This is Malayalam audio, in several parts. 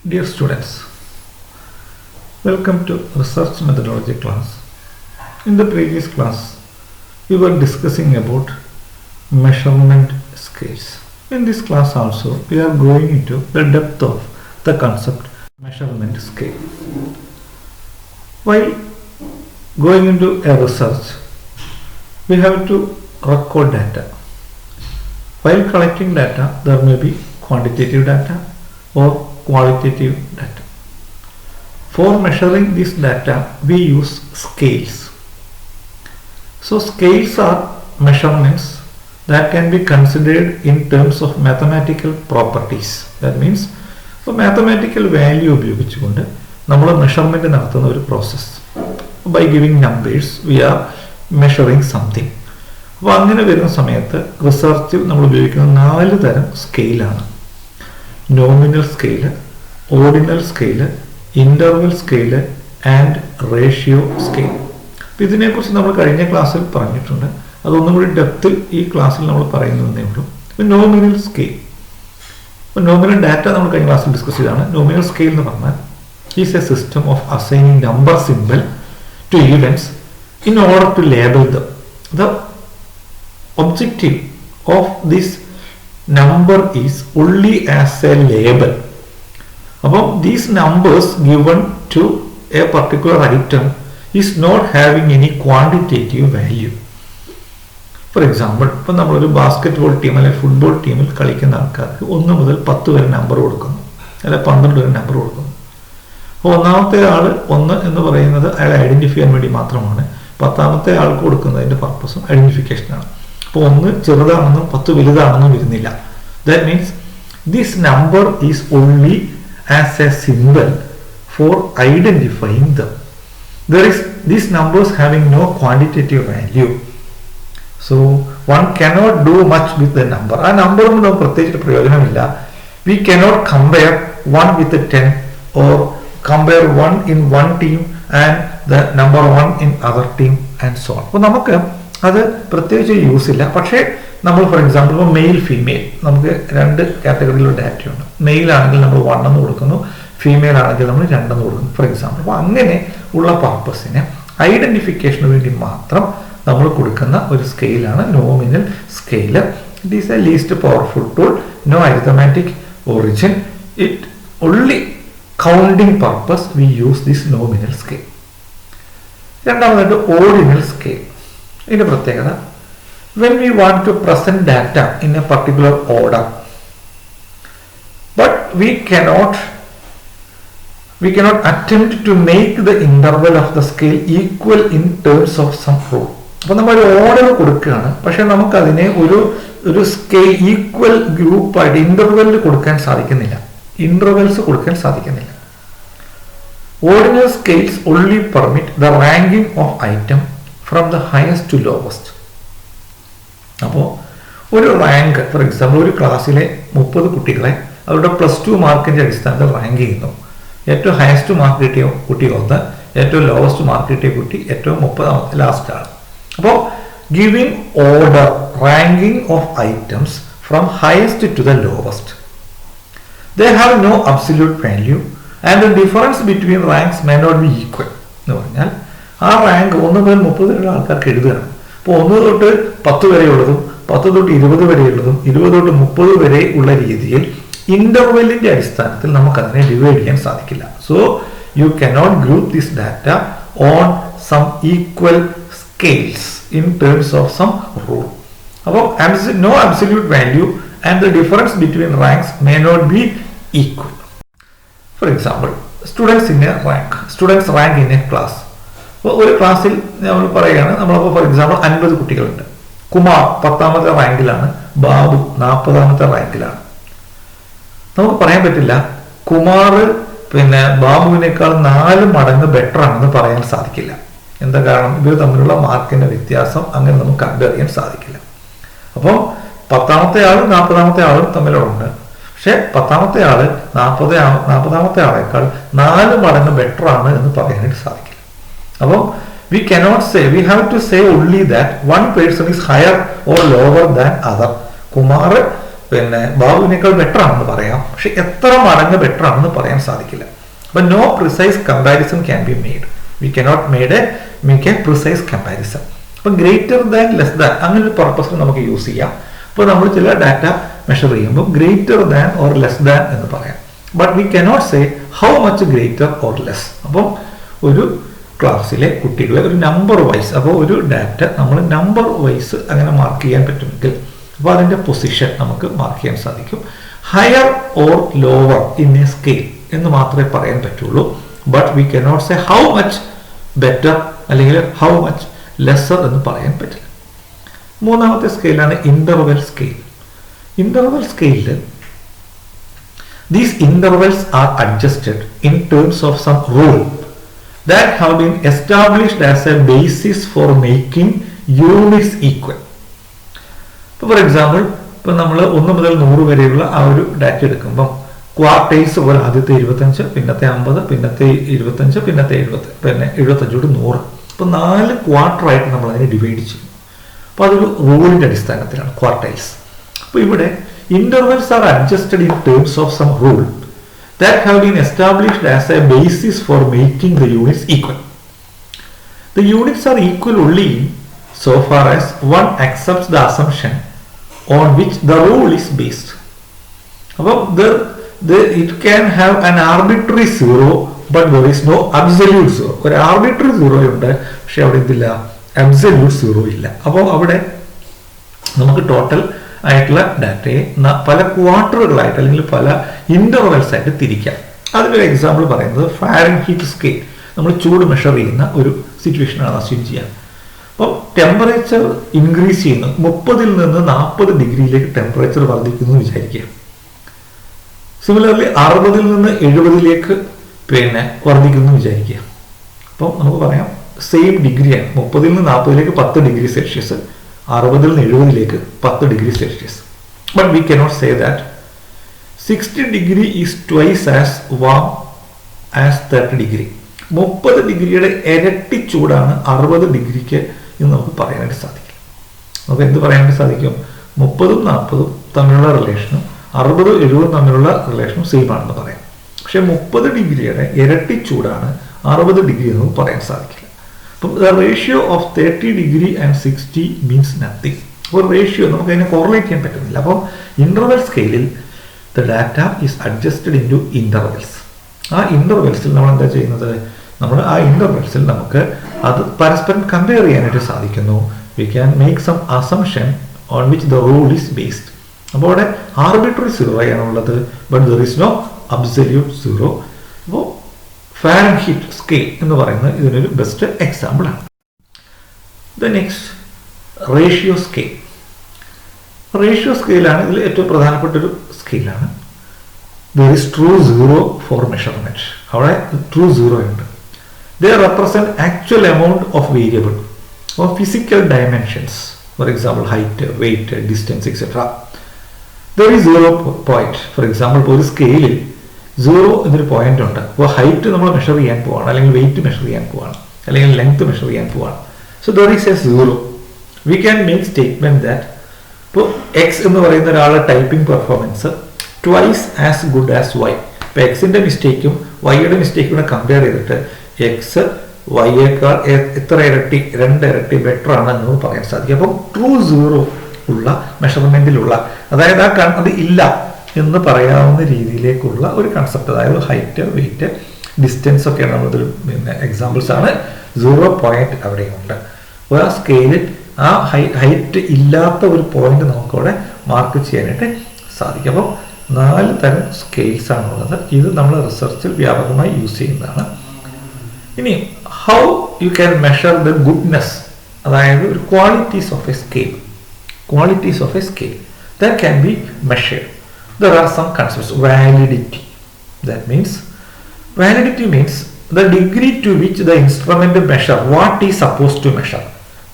Dear students, welcome to Research Methodology class. In the previous class, we were discussing about measurement scales. In this class also, we are going into the depth of the concept measurement scale. While going into a research, we have to record data. While collecting data, there may be quantitative data or qualitative data. For measuring this data, we use scales. So scales are measurements that can be considered in terms of mathematical properties. That means so mathematical value ഉപയോഗിച്ചുകൊണ്ട് നമ്മൾ മെഷർമെന്റ് നടത്തുന്ന ഒരു process. By giving numbers, we are measuring something. അപ്പോൾ അങ്ങനെ വരുന്ന സമയത്ത് റിസർച്ചിൽ നമ്മൾ ഉപയോഗിക്കുന്ന 4 തരം സ്കെയിലാണ്. Nominal scale, ordinal scale, interval scale and ratio scale. അപ്പോൾ ഇതിനെക്കുറിച്ച് നമ്മൾ കഴിഞ്ഞ ക്ലാസ്സിൽ പറഞ്ഞിട്ടുണ്ട്. അതൊന്നും കൂടി ഡെപ്തിൽ ഈ ക്ലാസ്സിൽ നമ്മൾ പറയുന്നതേ ഉള്ളൂ. ഇപ്പോൾ നോമിനൽ സ്കെയിൽ, ഇപ്പോൾ നോമിനൽ ഡാറ്റ നമ്മൾ കഴിഞ്ഞ ക്ലാസ്സിൽ ഡിസ്കസ് ചെയ്താണ്. നോമിനൽ സ്കെയിൽ എന്ന് പറഞ്ഞാൽ is a system of assigning number symbol to events in order to label them. The objective of this number is only as a label. About these numbers given to a particular item is not having any quantitative value. For example, ഇപ്പോൾ നമ്മളൊരു ബാസ്കറ്റ്ബോൾ ടീം അല്ലെങ്കിൽ ഫുട്ബോൾ ടീമിൽ കളിക്കുന്ന ആൾക്കാർക്ക് 1 മുതൽ 10 വരെ നമ്പർ കൊടുക്കുന്നു, അല്ലെങ്കിൽ 12 വരെ നമ്പർ കൊടുക്കുന്നു. അപ്പോൾ ഒന്നാമത്തെ ആൾ 1 എന്ന് പറയുന്നത് അയാളെ ഐഡന്റിഫൈ ചെയ്യാൻ വേണ്ടി മാത്രമാണ്. 10ാമത്തെ ആൾക്ക് കൊടുക്കുന്നതിന്റെ പർപ്പസും ഐഡന്റിഫിക്കേഷനാണ്. അപ്പോൾ 1 ചെറുതാണെന്നും 10 വലുതാണെന്നും വരുന്നില്ല. That means this number is only as a symbol for identifying them. There is these numbers having no quantitative value. So one cannot do much with the number. ആ നമ്പർ കൊണ്ട് നമുക്ക് പ്രത്യേകിച്ച് പ്രയോജനമില്ല. We cannot compare 1 with the 10 or compare 1 in one team and the number 1 in other team and so on. അപ്പോൾ നമുക്ക് അത് പ്രത്യേകിച്ച് യൂസ് ഇല്ല. പക്ഷേ നമ്മൾ ഫോർ എക്സാമ്പിൾ ഇപ്പോൾ മെയിൽ ഫീമെയിൽ നമുക്ക് 2 കാറ്റഗറിയിലുള്ള ഡാറ്റയുണ്ട്. മെയിൽ ആണെങ്കിൽ നമ്മൾ 1 എന്ന് കൊടുക്കുന്നു, ഫീമെയിൽ ആണെങ്കിൽ നമ്മൾ 2 എന്ന് കൊടുക്കുന്നു ഫോർ എക്സാമ്പിൾ. അപ്പോൾ അങ്ങനെ ഉള്ള പർപ്പസിന് ഐഡന്റിഫിക്കേഷന് വേണ്ടി മാത്രം നമ്മൾ കൊടുക്കുന്ന ഒരു സ്കെയിലാണ് nominal scale. It is a least powerful tool, no arithmetic origin, it only counting purpose we use this nominal scale. രണ്ടാമതായിട്ട് ഓർഡിനൽ സ്കെയിൽ. ഇതിന്റെ പ്രത്യേകത, when we want to present data in a particular order, but we cannot attempt to make the interval of the scale equal in terms of some rule. അപ്പോൾ നമ്മൾ ഒരു ഓർഡർ കൊടുക്കുകയാണ്, പക്ഷെ നമുക്ക് അതിനെ ഒരു സ്കെയിൽ ഈക്വൽ ഗ്രൂപ്പായിട്ട് ഇന്റർവെല്ലിൽ കൊടുക്കാൻ സാധിക്കുന്നില്ല, ഇന്റർവെൽസ് കൊടുക്കാൻ സാധിക്കുന്നില്ല. Ordinal scales only permit the ranking of item from the highest to lowest. അപ്പോൾ ഒരു റാങ്ക് ഫോർ എക്സാമ്പിൾ ഒരു ക്ലാസ്സിലെ 30 കുട്ടികളെ അവരുടെ +2 മാർക്കിന്റെ അടിസ്ഥാനത്തിൽ റാങ്ക് ചെയ്യുന്നു. ഏറ്റവും ഹയസ്റ്റ് മാർക്ക് കിട്ടിയ കുട്ടി 1, ഏറ്റവും ലോവസ്റ്റ് മാർക്ക് കിട്ടിയ കുട്ടി ഏറ്റവും 30ാമത്തെ ലാസ്റ്റ് ആണ്. അപ്പോൾ giving order ranking of items from highest to the lowest, they have no absolute value and the difference between ranks may not be equal. എന്ന് പറഞ്ഞാൽ ആ റാങ്ക് 1 മുതൽ 30 വരെയുള്ള ആൾക്കാർക്ക് എഴുതുകയാണ്. അപ്പോൾ 1 തൊട്ട് 10 വരെയുള്ളതും 10 തൊട്ട് 20 വരെയുള്ളതും 20 തൊട്ട് 30 വരെ ഉള്ള രീതിയിൽ ഇന്റർവെല്ലിന്റെ അടിസ്ഥാനത്തിൽ നമുക്ക് അതിനെ ഡിവൈഡ് ചെയ്യാൻ സാധിക്കില്ല. So you cannot group this data on some equal scales in terms of some rule. അപ്പോൾ no absolute value and the difference between ranks may not be equal. For example, students rank in a class. അപ്പോൾ ഒരു ക്ലാസ്സിൽ നമ്മൾ പറയുകയാണ്, നമ്മളപ്പോൾ ഫോർ എക്സാമ്പിൾ 50 കുട്ടികളുണ്ട്. കുമാർ 10ാമത്തെ റാങ്കിലാണ്, ബാബു 40ാമത്തെ റാങ്കിലാണ്. നമുക്ക് പറയാൻ പറ്റില്ല കുമാർ ബാബുവിനേക്കാൾ 4 മടങ്ങ് ബെറ്റർ ആണെന്ന് പറയാൻ സാധിക്കില്ല. എന്താ കാരണം? ഇവർ തമ്മിലുള്ള മാർക്കിന്റെ വ്യത്യാസം അങ്ങനെ നമുക്ക് കണ്ടറിയാൻ സാധിക്കില്ല. അപ്പം 10ാമത്തെ ആളും 40ാമത്തെ ആളും തമ്മിലുണ്ട്. പക്ഷെ 10ാമത്തെ ആള് 40ാമത്തെ ആളേക്കാൾ 4 മടങ്ങ് ബെറ്റർ ആണ് എന്ന് പറയാനായിട്ട് സാധിക്കില്ല. അപ്പോൾ we cannot say, we have to say only that one person is higher or lower than other. Kumar പിന്നെ ബാബുവിനേക്കാൾ ബെറ്റർ ആണെന്ന് പറയാം, പക്ഷെ എത്ര മടങ്ങ് ബെറ്റർ ആണെന്ന് പറയാൻ സാധിക്കില്ല. അപ്പൊ no precise comparison can be made. We cannot make a precise comparison. അപ്പൊ ഗ്രേറ്റർ ദാൻ ലെസ് ദാൻ അങ്ങനെ ഒരു പർപ്പസിന് നമുക്ക് യൂസ് ചെയ്യാം. അപ്പോൾ നമ്മൾ ചില ഡാറ്റ മെഷർ ചെയ്യുമ്പോൾ greater than or less than എന്ന് പറയാം. But we cannot say how much greater or less. അപ്പം ഒരു ക്ലാസ്സിലെ കുട്ടികളെ ഒരു നമ്പർ വൈസ്, അപ്പോൾ ഒരു ഡാറ്റ നമ്മൾ നമ്പർ വൈസ് അങ്ങനെ മാർക്ക് ചെയ്യാൻ പറ്റുമെങ്കിൽ അപ്പോൾ അതിൻ്റെ പൊസിഷൻ നമുക്ക് മാർക്ക് ചെയ്യാൻ സാധിക്കും. Higher or lower in A scale എന്ന് മാത്രമേ പറയാൻ പറ്റുള്ളൂ. But we cannot say how much better അല്ലെങ്കിൽ ഹൗ മച്ച് ലെസ്സർ എന്ന് പറയാൻ പറ്റില്ല. മൂന്നാമത്തെ സ്കെയിലാണ് ഇന്റർവെൽ സ്കെയിൽ. ഇന്റർവെൽ സ്കെയിലിൽ these intervals are adjusted in terms of some rule that have been established as a basis for making units equal. For example, ഇപ്പോൾ നമ്മൾ 1 മുതൽ 100 വരെയുള്ള ആ ഒരു ഡാറ്റ എടുക്കുമ്പോൾ ക്വാർട്ടൈൽസ് പോലെ ആദ്യത്തെ 25, പിന്നത്തെ 50, പിന്നത്തെ 25, പിന്നത്തെ 70, പിന്നെ 75 100. അപ്പോൾ 4 ക്വാർട്ടറായിട്ട് നമ്മൾ അതിനെ ഡിവൈഡ് ചെയ്യും. അപ്പോൾ അതൊരു റൂളിൻ്റെ അടിസ്ഥാനത്തിലാണ് ക്വാർട്ടൈൽസ്. അപ്പോൾ ഇവിടെ intervals are adjusted in terms of some rule that have been established as a basis for making the units equal. The units are equal only so far as one accepts the assumption on which the rule is based. It can have an arbitrary zero, but there is no absolute zero. ഒരു arbitrary zero ഉണ്ട്, പക്ഷെ അവിടെ ഇതില്ല, absolute zero ഇല്ല. അപ്പോൾ അവിടെ നമുക്ക് ടോട്ടൽ ആയിട്ടുള്ള ഡാറ്റയെ പല ക്വാർട്ടറുകളായിട്ട് അല്ലെങ്കിൽ പല ഇന്റർവെൽസ് ആയിട്ട് തിരിക്കാം. അതിനൊരു എക്സാമ്പിൾ പറയുന്നത് ഫാരൻഹീറ്റ് സ്കെയിൽ. നമ്മൾ ചൂട് മെഷർ ചെയ്യുന്ന ഒരു സിറ്റുവേഷനാണ് അസ്യൂം ചെയ്യാൻ. അപ്പം ടെമ്പറേച്ചർ ഇൻക്രീസ് ചെയ്യുന്നു, 30 നിന്ന് 40 ഡിഗ്രിയിലേക്ക് ടെമ്പറേച്ചർ വർദ്ധിക്കുന്നു എന്ന് വിചാരിക്കുക. സിമിലർലി 60 നിന്ന് 70 പിന്നെ വർദ്ധിക്കുന്നു വിചാരിക്കുക. അപ്പം നമുക്ക് പറയാം സെയിം ഡിഗ്രിയാണ്, 30 നിന്ന് 40 10 ഡിഗ്രി സെൽഷ്യസ്, 60 നിന്ന് 70 10 degree Celsius. But we cannot say that 60 degree is twice as warm as 30 degree. 30 ഡിഗ്രിയുടെ ഇരട്ടി ചൂടാണ് 60 ഡിഗ്രിക്ക് എന്ന് നമുക്ക് പറയാനായിട്ട് സാധിക്കും. നമുക്ക് എന്ത് പറയാനായിട്ട് സാധിക്കും? 30ഉം 40ഉം തമ്മിലുള്ള റിലേഷനും 60ഉം 70ഉം തമ്മിലുള്ള റിലേഷനും സെയിം ആണെന്ന് പറയാം. പക്ഷെ 30 ഡിഗ്രിയുടെ ഇരട്ടി ചൂടാണ് 60 ഡിഗ്രി എന്ന് നമുക്ക് പറയാൻ സാധിക്കില്ല. The ratio of 30 degree and 60 means nothing. അപ്പോൾ റേഷ്യോ നമുക്ക് അതിനെ കോറിലേറ്റ് ചെയ്യാൻ പറ്റുന്നില്ല. അപ്പോൾ ഇന്റർവെൽ സ്കെയിലിൽ the data is adjusted into intervals. ആ ഇന്റർവെൽസിൽ നമ്മൾ എന്താ ചെയ്യുന്നത്? നമ്മൾ ആ ഇന്റർവെൽസിൽ നമുക്ക് അത് പരസ്പരം കമ്പയർ ചെയ്യാനായിട്ട് സാധിക്കുന്നു. We can make some assumption on which the rule is based. അപ്പോൾ അവിടെ ആർബിട്രറി സീറോ ആണുള്ളത്, but there is no absolute zero. അപ്പോൾ ഫാരൻഹീറ്റ് സ്കെയിൽ എന്ന് പറയുന്നത് ഇതിനൊരു ബെസ്റ്റ് എക്സാമ്പിൾ ആണ്. The next ratio scale. Ratio സ്കെയിലാണ് ഇതിൽ ഏറ്റവും പ്രധാനപ്പെട്ട ഒരു സ്കെയിലാണ്. There is true zero for measurement. അവിടെ ട്രൂ സീറോ ഉണ്ട്. They represent actual amount of variable or physical dimensions. For example height, weight, distance etcetera. There is 0 point. For example ഒരു സ്കെയിലിൽ 0 എന്നൊരു പോയിന്റ് ഉണ്ട്. അപ്പോൾ ഹൈറ്റ് നമ്മൾ മെഷർ ചെയ്യാൻ പോവാണ്, അല്ലെങ്കിൽ വെയിറ്റ് മെഷർ ചെയ്യാൻ പോവാണ്, അല്ലെങ്കിൽ ലെങ്ത് മെഷർ ചെയ്യാൻ പോവാണ്. So there is a 0. We can make statement that ഇപ്പോൾ എക്സ് എന്ന് പറയുന്ന ഒരാളുടെ typing performance twice as good as Y. ഇപ്പോൾ എക്സിന്റെ മിസ്റ്റേക്കും വൈയുടെ മിസ്റ്റേക്കും കൂടെ കമ്പയർ ചെയ്തിട്ട് എക്സ് വൈയേക്കാൾ എത്ര ഇരട്ടി, 2 ഇരട്ടി ബെറ്റർ ആണ് എന്ന് പറയാൻ സാധിക്കും. അപ്പം ട്രൂ സീറോ ഉള്ള മെഷർമെന്റിലുള്ള, അതായത് അത് ഇല്ല എന്ന് പറയാവുന്ന രീതിയിലേക്കുള്ള ഒരു കൺസെപ്റ്റ്, അതായത് ഹൈറ്റ്, വെയിറ്റ്, ഡിസ്റ്റൻസ് ഒക്കെയാണ് നമ്മളിതിൽ പിന്നെ എക്സാമ്പിൾസ് ആണ്. 0 പോയിന്റ് അവിടെയുണ്ട്. അപ്പോൾ ആ സ്കെയിലിൽ ആ ഹൈറ്റ് ഇല്ലാത്ത ഒരു പോയിന്റ് നമുക്കവിടെ മാർക്ക് ചെയ്യാനായിട്ട് സാധിക്കും. അപ്പം 4 തരം സ്കെയിൽസ് ആണുള്ളത്. ഇത് നമ്മൾ റിസർച്ചിൽ വ്യാപകമായി യൂസ് ചെയ്യുന്നതാണ്. ഇനി how you can measure the goodness, അതായത് ഒരു qualities of A scale. Qualities of A scale that can be measured. There are some concepts. Validity. That means the degree to which the instrument measure what is supposed to measure.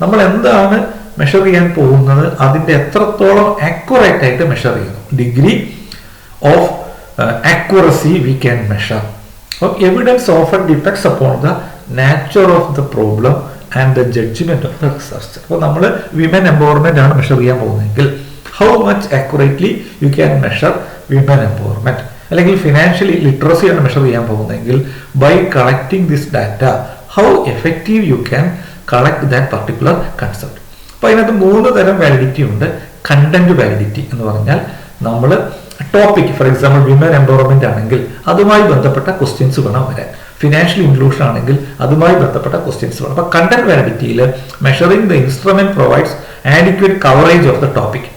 നമ്മൾ എന്താണ് മെഷർ ചെയ്യാൻ പോകുന്നത് അതിൻ്റെ എത്രത്തോളം ആക്യുറേറ്റ് ആയിട്ട് മെഷർ ചെയ്യുന്നു. Degree of accuracy we can measure. Evidence often depends upon the nature of the problem and the judgment of the research. അപ്പോൾ നമ്മൾ വിമൻ എംപവർമെന്റ് ആണ് മെഷർ ചെയ്യാൻ പോകുന്നതെങ്കിൽ how much accurately you can measure women empowerment. അല്ലെങ്കിൽ ഫിനാൻഷ്യലി ലിറ്ററസിയാണ് മെഷർ ചെയ്യാൻ പോകുന്നതെങ്കിൽ by collecting this data how effective you can collect that particular concept. അപ്പോൾ അതിനകത്ത് 3 തരം വാലിഡിറ്റി ഉണ്ട്. കണ്ടന്റ് വാലിഡിറ്റി എന്ന് പറഞ്ഞാൽ നമ്മൾ topic, for example women empowerment ആണെങ്കിൽ അതുമായി ബന്ധപ്പെട്ട ക്വസ്റ്റ്യൻസ് വേണം വരാൻ. ഫിനാൻഷ്യൽ ഇൻക്ലൂഷൻ ആണെങ്കിൽ അതുമായി ബന്ധപ്പെട്ട ക്വസ്റ്റ്യൻസ് വേണം. അപ്പോൾ കണ്ടന്റ് വാലിഡിറ്റിയിൽ measuring the instrument provides adequate coverage of the topic.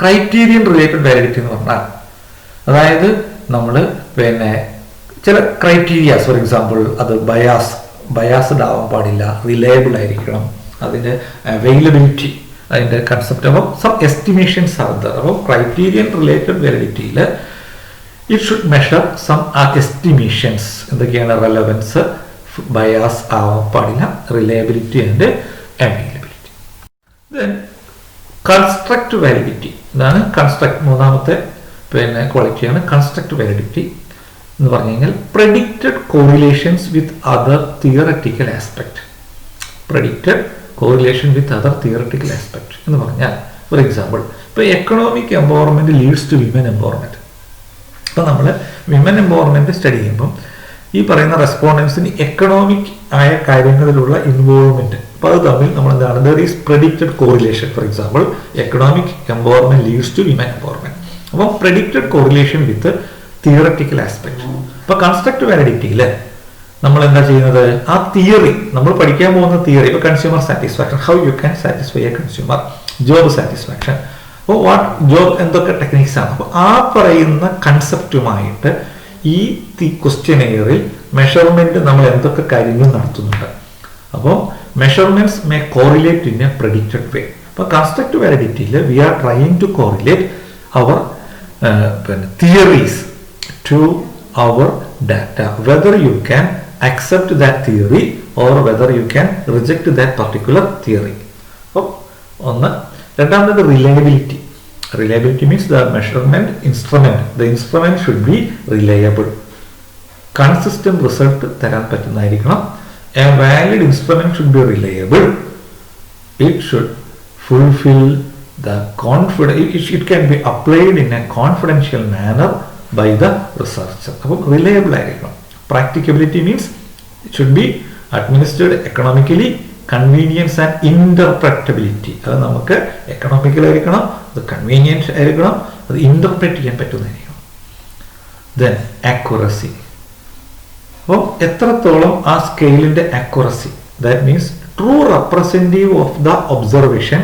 Criterion related validity എന്ന് പറഞ്ഞാൽ അതായത് നമ്മൾ ചില ക്രൈറ്റീരിയാസ്, ഫോർ എക്സാമ്പിൾ അത് ബയാസ്ഡ് ആവാൻ പാടില്ല, റിലയബിൾ ആയിരിക്കണം, അതിൻ്റെ അവൈലബിലിറ്റി, അതിൻ്റെ കൺസെപ്റ്റ്. അപ്പം സം എസ്റ്റിമേഷൻസ് ആർ ദർ. അപ്പം ക്രൈറ്റീരിയൻ റിലേറ്റഡ് വാലിഡിറ്റിയിൽ it should measure some estimations. എന്തൊക്കെയാണ്? റെലവൻസ്, ബയാസ് ആവാൻ പാടില്ല, reliability and availability. Then construct validity. ഇതാണ് കൺസ്ട്രക്ട്, മൂന്നാമത്തെ ക്വാളിറ്റിയാണ് കൺസ്ട്രക്ട് വാലിഡിറ്റി എന്ന് പറഞ്ഞു കഴിഞ്ഞാൽ predicted correlations with other theoretical aspect. Predicted correlation with other theoretical aspect എന്ന് പറഞ്ഞാൽ, ഫോർ എക്സാമ്പിൾ ഇപ്പോൾ economic empowerment leads to women empowerment. അപ്പോൾ നമ്മൾ വിമൻ എംപവർമെന്റ് സ്റ്റഡി ചെയ്യുമ്പം ഈ പറയുന്ന റെസ്പോണ്ടൻസിന് എക്കണോമിക് ആയ കാര്യങ്ങളിലുള്ള ഇൻവോൾവ്മെന്റ്, അപ്പോൾ അത് തമ്മിൽ നമ്മൾ എന്താണ്, there is predicted correlation. For example economic empowerment leads to women empowerment. അപ്പോൾ predicted correlation with theoretical aspect. അപ്പോൾ കൺസ്ട്രക്ട് വാലിഡിറ്റിയിൽ നമ്മൾ എന്താ ചെയ്യുന്നത്, ആ തിയറി നമ്മൾ പഠിക്കാൻ പോകുന്ന തിയറി, ഇപ്പോൾ consumer satisfaction, how you can satisfy A consumer, job satisfaction, അപ്പോൾ വാട്ട് ജോബ്, എന്തൊക്കെ ടെക്നിക്സ് ആണ്. അപ്പോൾ ആ പറയുന്ന കൺസെപ്റ്റുമായിട്ട് ഈ ക്വസ്റ്റ്യനെയറിൽ മെഷർമെന്റ് നമ്മൾ എന്തൊക്കെ കാര്യങ്ങൾ നടത്തുന്നുണ്ട്. അപ്പോൾ measurements may correlate in a predicted way. അപ്പോൾ കൺസ്ട്രക്ട് വാലിഡിറ്റിയിൽ we are trying to correlate our theories to our data, whether you can accept that theory or whether you can reject that particular theory. ഒന്ന്. രണ്ടാമത് reliability. Reliability means the measurement instrument, the instrument should be reliable. Consistent result തരാൻ പറ്റുന്നതായിരിക്കണം. A valid instrument should be reliable. It should fulfill the it can be applied in a confidential manner by the researcher. അപ്പോൾ റിലയബിൾ ആയിരിക്കണം. Practicability means it should be administered economically, convenience and interpretability. അത് നമുക്ക് എക്കണോമിക്കൽ ആയിരിക്കണം, അത് കൺവീനിയൻസ് ആയിരിക്കണം, അത് ഇന്റർപ്രറ്റ് ചെയ്യാൻ പറ്റുന്നതായിരിക്കണം. Then accuracy. അപ്പോൾ എത്രത്തോളം ആ സ്കെയിലിന്റെ accuracy, that means true representative of the observation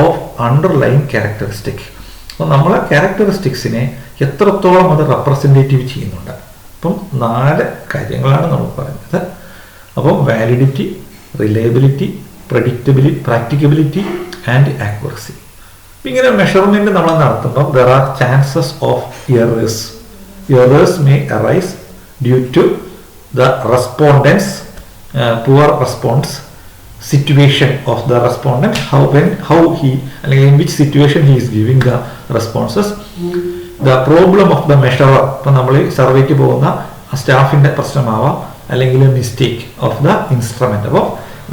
of underlying characteristic. അപ്പോൾ നമ്മളെ ക്യാരക്ടറിസ്റ്റിക്സിനെ എത്രത്തോളം അത് റെപ്രസെൻറ്റേറ്റീവ് ചെയ്യുന്നുണ്ട്. അപ്പം 4 കാര്യങ്ങളാണ് നമ്മൾ പറയുന്നത്. അപ്പം validity, reliability, practicability and accuracy. ഇങ്ങനെ മെഷർമെന്റ് നമ്മൾ നടത്തുമ്പോൾ there are chances of errors. Errors may arise due to the respondents poor response, situation of the respondent, in which situation he is giving the responses, the problem of the measurer. ഇപ്പോൾ നമ്മൾ സർവേക്ക് പോകുന്ന സ്റ്റാഫിന്റെ പ്രശ്നമാവാം, അല്ലെങ്കിൽ മിസ്റ്റേക്ക് ഓഫ് ദ ഇൻസ്ട്രുമെന്റ്. അപ്പോൾ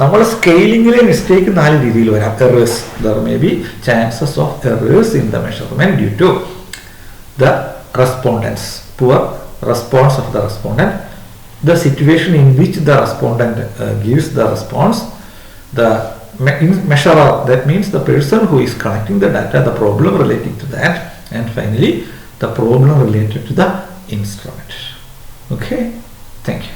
നമ്മൾ സ്കെയിലിംഗിലെ മിസ്റ്റേക്ക് 4 രീതിയിൽ വരാം. Errors, there may be chances of errors in the measurement due to the respondents, poor response of the respondent, the situation in which the respondent gives the response, the measurer, that means the person who is collecting the data, the problem relating to that, and finally the problem related to the instrument. Okay, thank you.